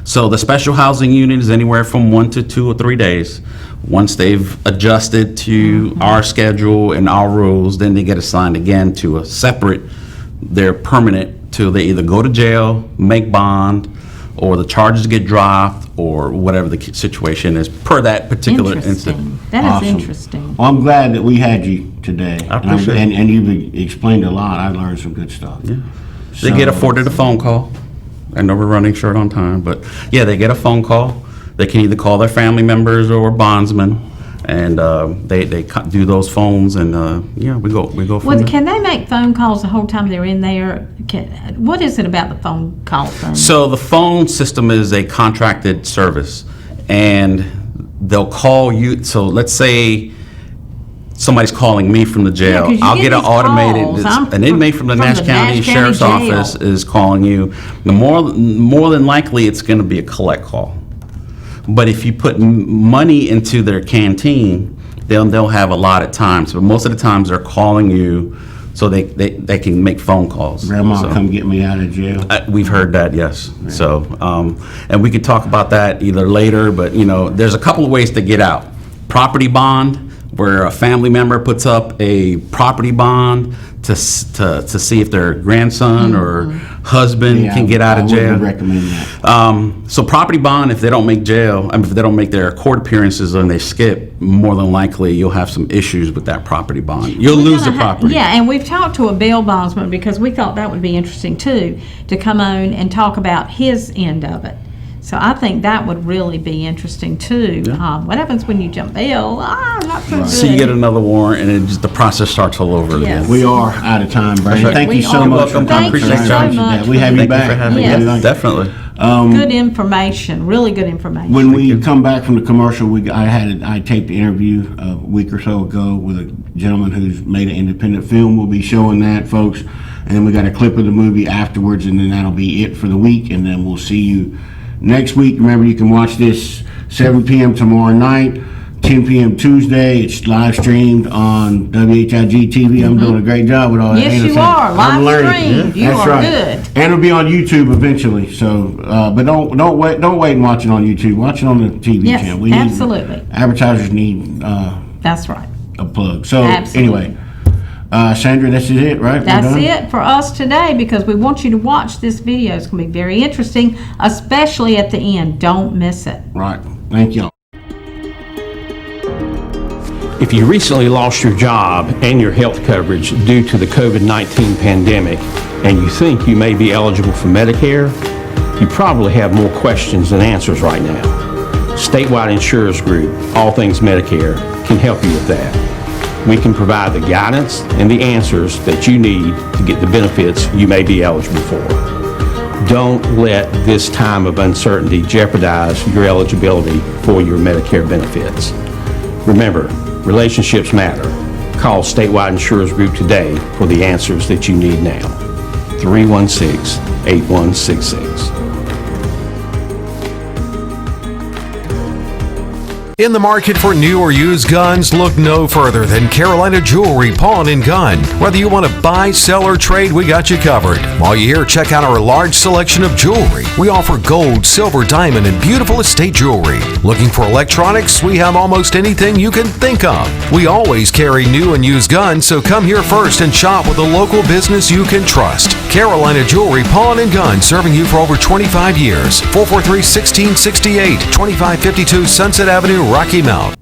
[SPEAKER 6] So the special housing unit is anywhere from 1 to 2 or 3 days. Once they've adjusted to our schedule and our rules, then they get assigned again to a separate, they're permanent till they either go to jail, make bond, or the charges get dropped, or whatever the situation is per that particular incident.
[SPEAKER 5] Interesting. That is
[SPEAKER 3] Awesome.
[SPEAKER 5] interesting.
[SPEAKER 3] Well, I'm glad that we had you today.
[SPEAKER 6] I appreciate it.
[SPEAKER 3] And you've explained a lot. I learned some good stuff. Yeah.
[SPEAKER 6] They get afforded a phone call. I know we're running short on time, but yeah, they get a phone call. They can either call their family members or bondsmen, and they do those phones, and we go from
[SPEAKER 5] Well,
[SPEAKER 6] there.
[SPEAKER 5] can they make phone calls the whole time they're in there? What is it about the phone call thing?
[SPEAKER 6] So the phone system is a contracted service, and they'll call you. So let's say somebody's calling me from the jail.
[SPEAKER 5] 'cause you
[SPEAKER 6] I'll
[SPEAKER 5] get
[SPEAKER 6] get an
[SPEAKER 5] these
[SPEAKER 6] automated.
[SPEAKER 5] calls.
[SPEAKER 6] An inmate from the Nash County Sheriff's
[SPEAKER 5] Jail.
[SPEAKER 6] Office is calling you. The more than likely, it's going to be a collect call. But if you put money into their canteen, they'll have allotted times. But most of the times, they're calling you so they can make phone calls.
[SPEAKER 3] Grandma,
[SPEAKER 6] So-
[SPEAKER 3] come get me out of jail.
[SPEAKER 6] We've heard that, yes. So, and we could talk about that either later, but, there's a couple of ways to get out. Property bond, where a family member puts up a property bond to see if their grandson or husband can get out of jail.
[SPEAKER 3] I wouldn't recommend that.
[SPEAKER 6] So property bond, if they don't make if they don't make their court appearances and they skip, more than likely you'll have some issues with that property bond. You'll lose the property.
[SPEAKER 5] Yeah, and we've talked to a bail bondsman because we thought that would be interesting too, to come on and talk about his end of it. So I think that would really be interesting too. What happens when you jump bail? Not so good.
[SPEAKER 6] So you get another warrant, and it just the process starts all over
[SPEAKER 5] Yes.
[SPEAKER 6] again.
[SPEAKER 3] We are out of time, Brandon.
[SPEAKER 6] right.
[SPEAKER 3] Thank
[SPEAKER 5] We
[SPEAKER 3] you so
[SPEAKER 5] are.
[SPEAKER 3] much for
[SPEAKER 6] Welcome.
[SPEAKER 3] coming.
[SPEAKER 6] I appreciate
[SPEAKER 3] to
[SPEAKER 6] y'all.
[SPEAKER 3] our-
[SPEAKER 5] so much.
[SPEAKER 3] We have you
[SPEAKER 6] Thank you
[SPEAKER 3] back.
[SPEAKER 6] for having
[SPEAKER 5] Yes.
[SPEAKER 6] me. Definitely.
[SPEAKER 5] Good information, really good information.
[SPEAKER 3] When we come back from the commercial, I taped the interview a week or so ago with a gentleman who's made an independent film. We'll be showing that, folks. And then we got a clip of the movie afterwards, and then that'll be it for the week. And then we'll see you next week. Remember, you can watch this 7 p.m. tomorrow night, 10 p.m. Tuesday. It's live streamed on WHIG TV. I'm doing a great job with all that.
[SPEAKER 5] Yes, you are.
[SPEAKER 3] I'm
[SPEAKER 5] Live
[SPEAKER 3] learning.
[SPEAKER 5] streamed. You
[SPEAKER 3] That's
[SPEAKER 5] are
[SPEAKER 3] right.
[SPEAKER 5] good.
[SPEAKER 3] And it'll be on YouTube eventually. So, but don't wait and watch it on YouTube. Watch it on the TV
[SPEAKER 5] Yes,
[SPEAKER 3] channel.
[SPEAKER 5] absolutely.
[SPEAKER 3] Advertisers need
[SPEAKER 5] That's right.
[SPEAKER 3] a plug. So
[SPEAKER 5] Absolutely.
[SPEAKER 3] anyway, Sandra, this is it, right? We're
[SPEAKER 5] That's
[SPEAKER 3] done?
[SPEAKER 5] it for us today, because we want you to watch this video. It's going to be very interesting, especially at the end. Don't miss it.
[SPEAKER 3] Right. Thank y'all.
[SPEAKER 1] If you recently lost your job and your health coverage due to the COVID-19 pandemic, and you think you may be eligible for Medicare, you probably have more questions than answers right now. Statewide Insurers Group, All Things Medicare, can help you with that. We can provide the guidance and the answers that you need to get the benefits you may be eligible for. Don't let this time of uncertainty jeopardize your eligibility for your Medicare benefits. Remember, relationships matter. Call Statewide Insurers Group today for the answers that you need now. 316-8166.
[SPEAKER 2] In the market for new or used guns, look no further than Carolina Jewelry Pawn and Gun. Whether you want to buy, sell, or trade, we got you covered. While you're here, check out our large selection of jewelry. We offer gold, silver, diamond, and beautiful estate jewelry. Looking for electronics? We have almost anything you can think of. We always carry new and used guns, so come here first and shop with a local business you can trust. Carolina Jewelry Pawn and Gun, serving you for over 25 years. 443-1668, 2552 Sunset Avenue, Rocky Mount.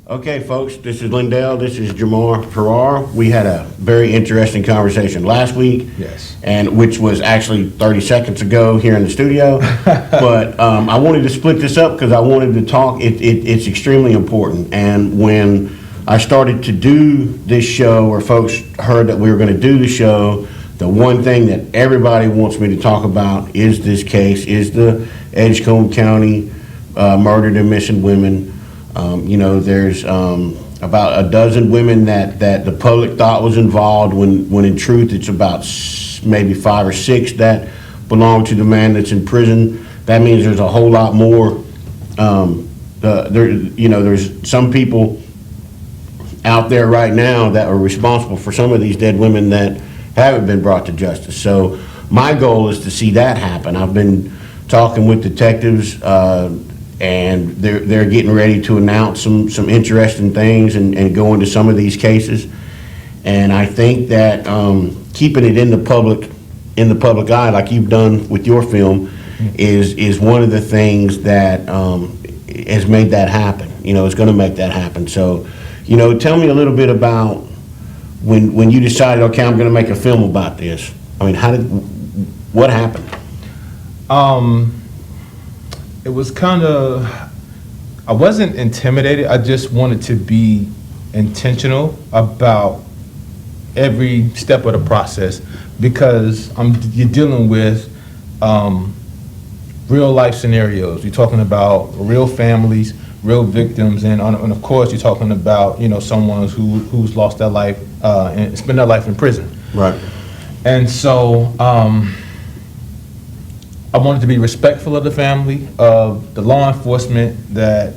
[SPEAKER 3] Okay, folks, this is Lindell. This is Jamar Farrar. We had a very interesting conversation last week.
[SPEAKER 7] Yes.
[SPEAKER 3] And which was actually 30 seconds ago here in the studio. But I wanted to split this up because I wanted to talk. It's extremely important. And when I started to do this show, or folks heard that we were going to do the show, the one thing that everybody wants me to talk about is this case, is the Edgecombe County murdered and missing women. There's about a dozen women that the public thought was involved, when in truth it's about maybe 5 or 6 that belong to the man that's in prison. That means there's a whole lot more. There's some people out there right now that are responsible for some of these dead women that haven't been brought to justice. So my goal is to see that happen. I've been talking with detectives, and they're getting ready to announce some interesting things and go into some of these cases. And I think that keeping it in the public eye, like you've done with your film, is one of the things that has made that happen. It's going to make that happen. So, tell me a little bit about when you decided, okay, I'm going to make a film about this. I mean, what happened?
[SPEAKER 7] It was I wasn't intimidated. I just wanted to be intentional about every step of the process, because you're dealing with real life scenarios. You're talking about real families, real victims, and of course you're talking about someone who's lost their life and spent their life in prison.
[SPEAKER 3] Right.
[SPEAKER 7] And so I wanted to be respectful of the family, of the law enforcement that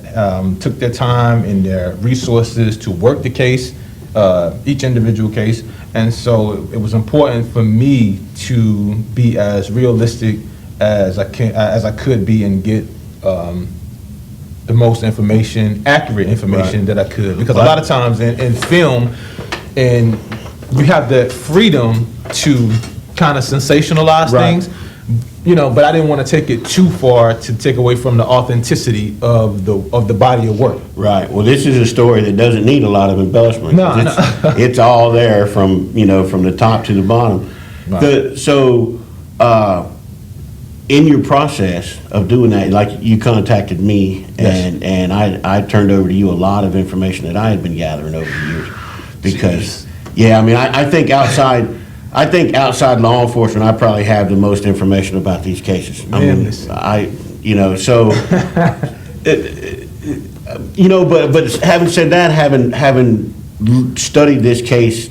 [SPEAKER 7] took their time and their resources to work the case, each individual case. And so it was important for me to be as realistic as I could be, and get the most accurate information that I could. Because a lot of times in film, and you have the freedom to kind of sensationalize things. But I didn't want to take it too far to take away from the authenticity of the body of work. Right.
[SPEAKER 3] Well, this is a story that doesn't need a lot of embellishment.
[SPEAKER 7] No.
[SPEAKER 3] It's all there from the top to the bottom.
[SPEAKER 7] Right.
[SPEAKER 3] In your process of doing that, like, you contacted me, and I turned over to you a lot of information that I had been gathering over the years. Because, I think outside I think outside law enforcement, I probably have the most information about these cases. I mean, so, but having said that, having studied this case,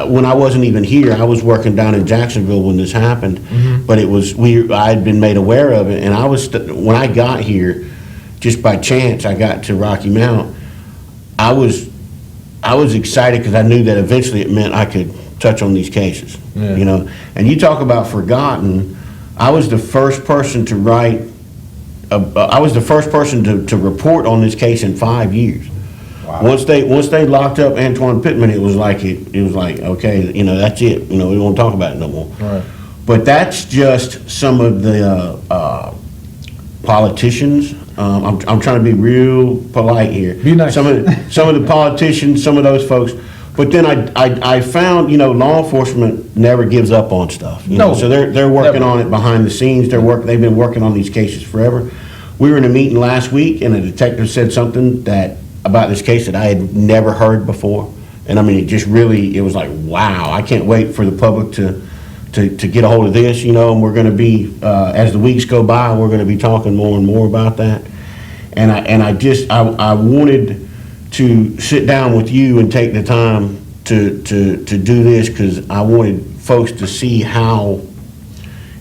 [SPEAKER 3] when I wasn't even here, I was working down in Jacksonville when this happened, but I had been made aware of it, and when I got here, just by chance, I got to Rocky Mount. I was excited because I knew that eventually it meant I could touch on these cases, And you talk about forgotten. I was the first person to write. I was the first person to report on this case in 5 years. Wow. Once they locked up Antoine Pittman, it was like okay, that's it. We won't talk about it no more.
[SPEAKER 7] Right.
[SPEAKER 3] But that's just some of the politicians. I'm trying to be real polite here.
[SPEAKER 7] Be nice.
[SPEAKER 3] Some of the politicians, some of those folks. But then I found, law enforcement never gives up on stuff. So they're working on it behind the scenes. They've been working on these cases forever. We were in a meeting last week, and a detective said something about this case that I had never heard before. And I mean, it was like, wow! I can't wait for the public to get a hold of this. And we're going to be, as the weeks go by, we're going to be talking more and more about that. And I wanted to sit down with you and take the time to do this, because I wanted folks to see how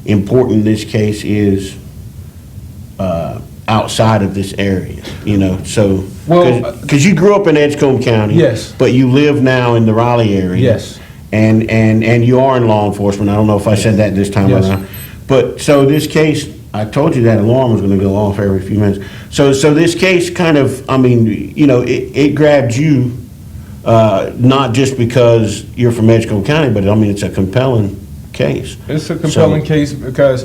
[SPEAKER 3] important this case is outside of this area, so because you grew up in Edgecombe County,
[SPEAKER 7] yes,
[SPEAKER 3] but you live now in the Raleigh area,
[SPEAKER 7] yes,
[SPEAKER 3] and you are in law enforcement. I don't know if I said that this time around, but so this case, I told you that alarm was going to go off every few minutes. So this case kind of, it grabbed you, not just because you're from Edgecombe County, but it's a compelling case.
[SPEAKER 7] It's a compelling case because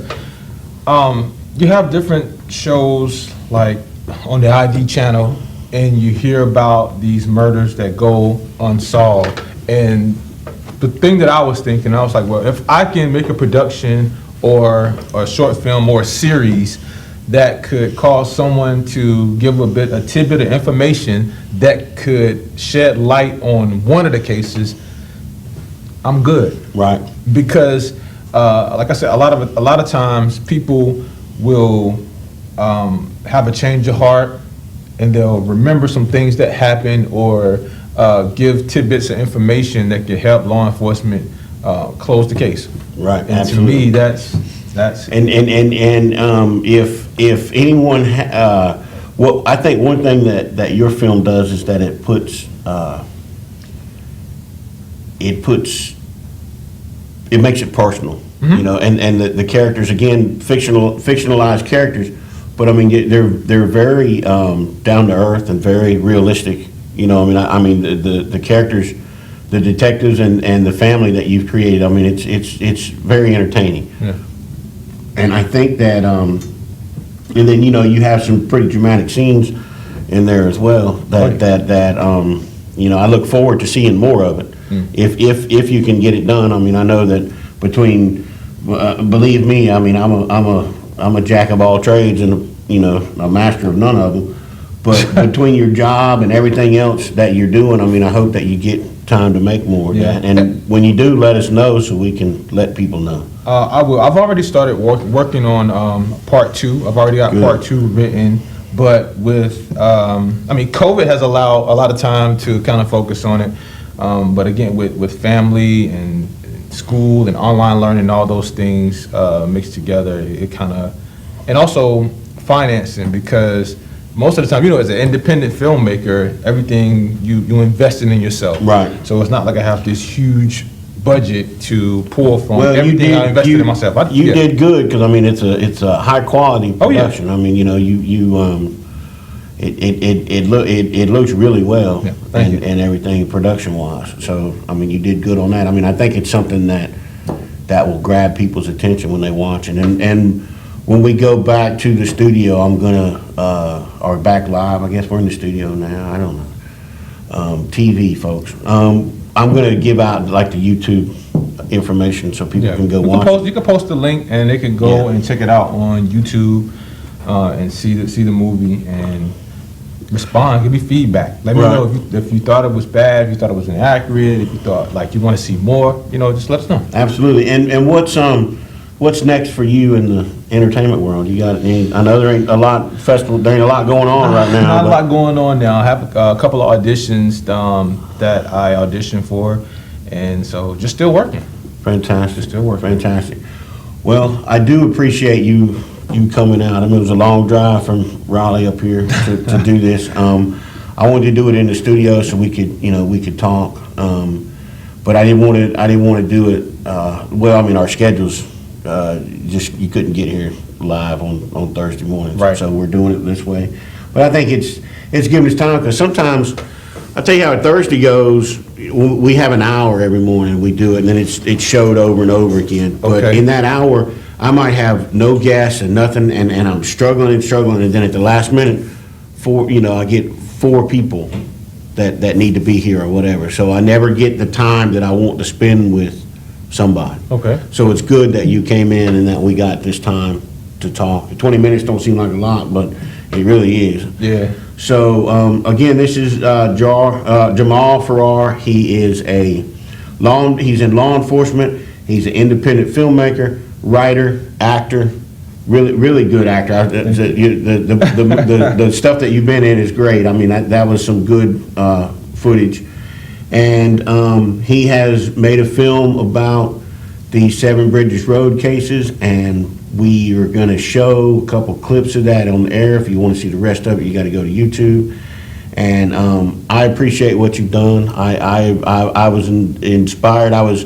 [SPEAKER 7] you have different shows like on the ID channel, and you hear about these murders that go unsolved. And the thing that I was thinking, I was like, well, if I can make a production or a short film or a series that could cause someone to give a tidbit of information that could shed light on one of the cases, I'm good.
[SPEAKER 3] Right.
[SPEAKER 7] Because, like I said, a lot of times people will have a change of heart, and they'll remember some things that happened, or give tidbits of information that could help law enforcement close the case.
[SPEAKER 3] Right.
[SPEAKER 7] And
[SPEAKER 3] Absolutely.
[SPEAKER 7] to me, that's
[SPEAKER 3] and if anyone I think one thing that your film does is that it makes it personal, and the characters, again, fictionalized characters, but they're very down to earth and very realistic. The characters, the detectives and the family that you've created, it's very entertaining.
[SPEAKER 7] Yeah.
[SPEAKER 3] And I think that, and then you have some pretty dramatic scenes in there as well. I look forward to seeing more of it. If you can get it done. I know that between, believe me, I'm a jack of all trades and a master of none of them. But between your job and everything else that you're doing, I hope that you get time to make more of that. And when you do, let us know so we can let people know.
[SPEAKER 7] I will. I've already started working on part 2. I've already got part 2 written, but with COVID has allowed a lot of time to kind of focus on it. But again, with family and school and online learning and all those things mixed together, it kind of, and also financing, because most of the time, as an independent filmmaker, everything you investing in yourself.
[SPEAKER 3] Right.
[SPEAKER 7] So it's not like I have this huge budget to pull from. Everything I invested in myself.
[SPEAKER 3] You did good, because it's a high quality production.
[SPEAKER 7] Oh, yeah.
[SPEAKER 3] It looks really well,
[SPEAKER 7] Yeah, thank you.
[SPEAKER 3] and everything production wise. So you did good on that. I think it's something that will grab people's attention when they watch it. And when we go back to the studio, I'm gonna or back live. I guess we're in the studio now. I don't know. TV folks. I'm gonna give out like the YouTube information so people can go watch.
[SPEAKER 7] You can post the link, and they can go and check it out on YouTube and see the movie. And respond, give me feedback. Let me
[SPEAKER 3] Right.
[SPEAKER 7] know if you thought it was bad, if you thought it was inaccurate, if you thought like you want to see more, just let us know.
[SPEAKER 3] Absolutely. And what's next for you in the entertainment world? You got any? I know there ain't a lot going on right now.
[SPEAKER 7] Not a
[SPEAKER 3] but-
[SPEAKER 7] lot going on now. I have a couple of auditions that I auditioned for, and so just still working.
[SPEAKER 3] Fantastic. Still working. Fantastic. Well, I do appreciate you coming out. I mean, it was a long drive from Raleigh up here to do this. I wanted to do it in the studio so we could talk. But I didn't want to do it. Well, I mean, our schedules just you couldn't get here live on Thursday mornings.
[SPEAKER 7] Right.
[SPEAKER 3] So we're doing it this way. But I think it's giving us time because sometimes I tell you how Thursday goes. We have an hour every morning. We do it, and then it's showed over and over again. But
[SPEAKER 7] Okay.
[SPEAKER 3] in that hour, I might have no guests and nothing, and I'm struggling, and then at the last minute, I get 4 people that need to be here or whatever. So I never get the time that I want to spend with somebody.
[SPEAKER 7] Okay.
[SPEAKER 3] So it's good that you came in and that we got this time to talk. 20 minutes don't seem like a lot, but it really is.
[SPEAKER 7] Yeah.
[SPEAKER 3] So, again, this is Jamal Farrar. He's in law enforcement. He's an independent filmmaker, writer, actor, really, really good actor. The stuff that you've been in is great. I mean, that was some good footage. And he has made a film about the Seven Bridges Road cases, and we are going to show a couple clips of that on the air. If you want to see the rest of it, you got to go to YouTube. And I appreciate what you've done. I was inspired. I was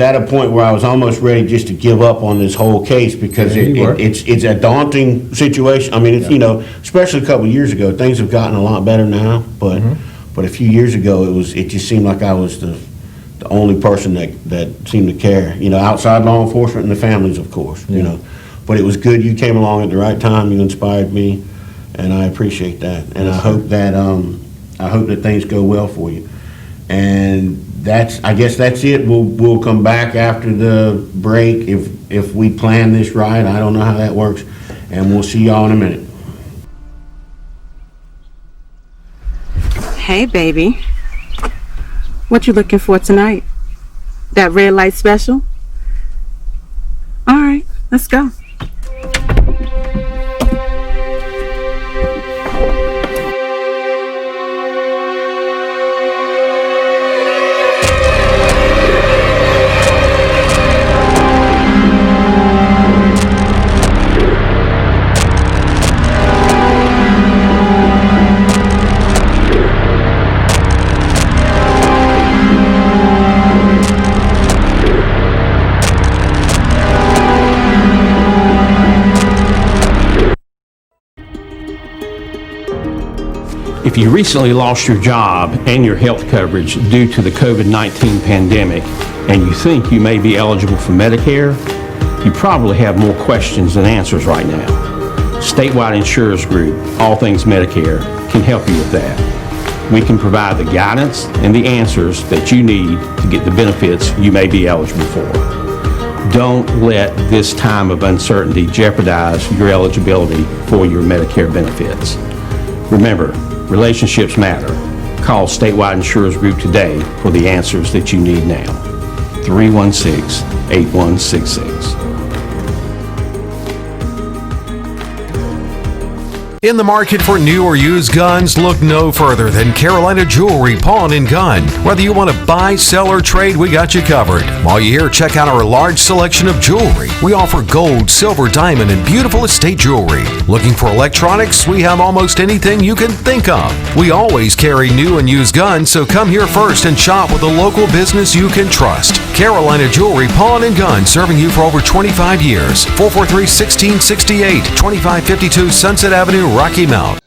[SPEAKER 3] at a point where I was almost ready just to give up on this whole case because
[SPEAKER 7] Yeah, you were.
[SPEAKER 3] it's a daunting situation. I mean, it's especially a couple of years ago, things have gotten a lot better now. But a few years ago, it just seemed like I was the only person that seemed to care. Outside law enforcement and the families, of course. But it was good you came along at the right time. You inspired me, and I appreciate that. And I hope that things go well for you. And I guess that's it. We'll come back after the break if we plan this right. I don't know how that works, and we'll see y'all in a minute.
[SPEAKER 8] Hey, baby. What you looking for tonight? That red light special? All right, let's go.
[SPEAKER 1] If you recently lost your job and your health coverage due to the COVID-19 pandemic and you think you may be eligible for Medicare, you probably have more questions than answers right now. Statewide Insurers Group, All Things Medicare, can help you with that. We can provide the guidance and the answers that you need to get the benefits you may be eligible for. Don't let this time of uncertainty jeopardize your eligibility for your Medicare benefits. Remember, relationships matter. Call Statewide Insurers Group today for the answers that you need now. 316-8166.
[SPEAKER 2] In the market for new or used guns, look no further than Carolina Jewelry Pawn and Gun. Whether you want to buy, sell, or trade, we got you covered. While you're here, check out our large selection of jewelry. We offer gold, silver, diamond, and beautiful estate jewelry. Looking for electronics? We have almost anything you can think of. We always carry new and used guns, so come here first and shop with a local business you can trust. Carolina Jewelry Pawn and Gun, serving you for over 25 years. 443-1668, 2552 Sunset Avenue, Rocky Mount.